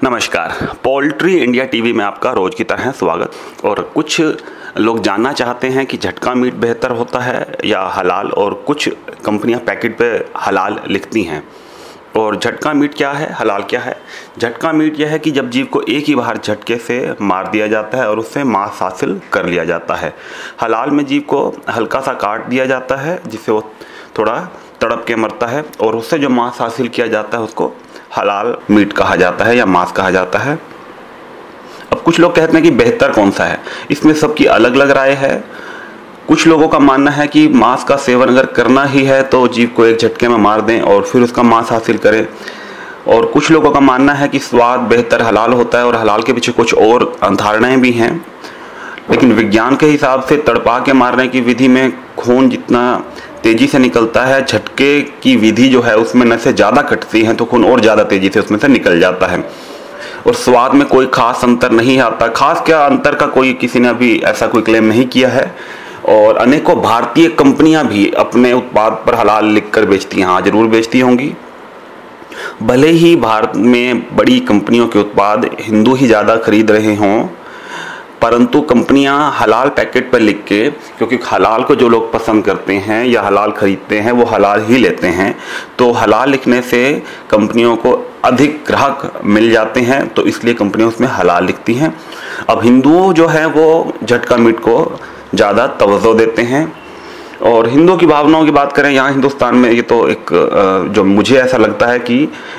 नमस्कार, poultry India TV में आपका रोज की तरह स्वागत। और कुछ लोग जानना चाहते हैं कि झटका मीट बेहतर होता है या हलाल, और कुछ कंपनियां पैकेट पे हलाल लिखती हैं। और झटका मीट क्या है, हलाल क्या है? झटका मीट यह है कि जब जीव को एक ही बार झटके से मार दिया जाता है और उससे मांस हासिल कर लिया जाता है। हलाल में जीव को हल्का सा काट दिया जाता है जिससे वो थोड़ा तड़प के मरता है, और उससे जो मांस हासिल किया जाता है उसको हलाल मीट कहा जाता है या मांस कहा जाता है। अब कुछ लोग कहते हैं कि बेहतर कौन सा है, इसमें सबकी अलग अलग राय है। कुछ लोगों का मानना है कि मांस का सेवन अगर करना ही है तो जीव को एक झटके में मार दें और फिर उसका मांस हासिल करें। और कुछ लोगों का मानना है कि स्वाद बेहतर हलाल होता है, और हलाल के पीछे कुछ और धारणाएं भी हैं। लेकिन विज्ञान के हिसाब से तड़पा के मारने की विधि में खून जितना तेजी से निकलता है, झटके की विधि जो है उसमें नसें ज़्यादा कटती हैं तो खून और ज़्यादा तेजी से उसमें से निकल जाता है। और स्वाद में कोई खास अंतर नहीं आता। खास क्या अंतर का कोई किसी ने अभी ऐसा कोई क्लेम नहीं किया है। और अनेकों भारतीय कंपनियां भी अपने उत्पाद पर हलाल लिखकर बेचती हैं। हाँ, जरूर बेचती होंगी। भले ही भारत में बड़ी कंपनियों के उत्पाद हिंदू ही ज़्यादा खरीद रहे हों, परंतु कंपनियां हलाल पैकेट पर लिख के, क्योंकि हलाल को जो लोग पसंद करते हैं या हलाल खरीदते हैं वो हलाल ही लेते हैं, तो हलाल लिखने से कंपनियों को अधिक ग्राहक मिल जाते हैं, तो इसलिए कंपनियां उसमें हलाल लिखती हैं। अब हिंदुओं जो है वो झटका मीट को ज़्यादा तवज्जो देते हैं। और हिंदुओं की भावनाओं की बात करें यहाँ हिंदुस्तान में, ये तो एक जो मुझे ऐसा लगता है कि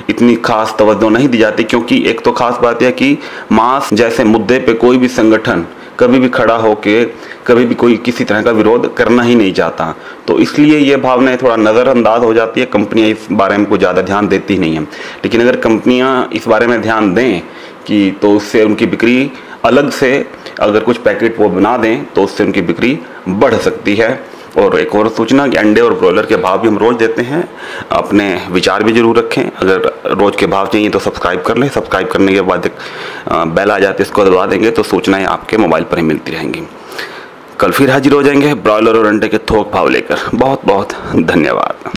इतनी खास तवज्जो नहीं दी जाती, क्योंकि एक तो खास बात यह कि मांस जैसे मुद्दे पे कोई भी संगठन कभी भी खड़ा होके कभी भी कोई किसी तरह का विरोध करना ही नहीं चाहता, तो इसलिए ये भावनाएं थोड़ा नज़रअंदाज हो जाती है। कंपनियां इस बारे में कोई ज़्यादा ध्यान देती नहीं है। लेकिन अगर कंपनियां इस बारे में ध्यान दें कि तो उससे उनकी बिक्री अलग से अगर कुछ पैकेट वो बना दें तो उससे उनकी बिक्री बढ़ सकती है। और एक और सूचना कि अंडे और ब्रॉयलर के भाव भी हम रोज़ देते हैं, अपने विचार भी जरूर रखें। अगर रोज़ के भाव चाहिए तो सब्सक्राइब कर लें। सब्सक्राइब करने के बाद एक बेल आ जाती है, इसको दबा देंगे तो सूचनाएं आपके मोबाइल पर ही मिलती रहेंगी। कल फिर हाजिर हो जाएंगे ब्रॉयलर और अंडे के थोक भाव लेकर। बहुत बहुत धन्यवाद।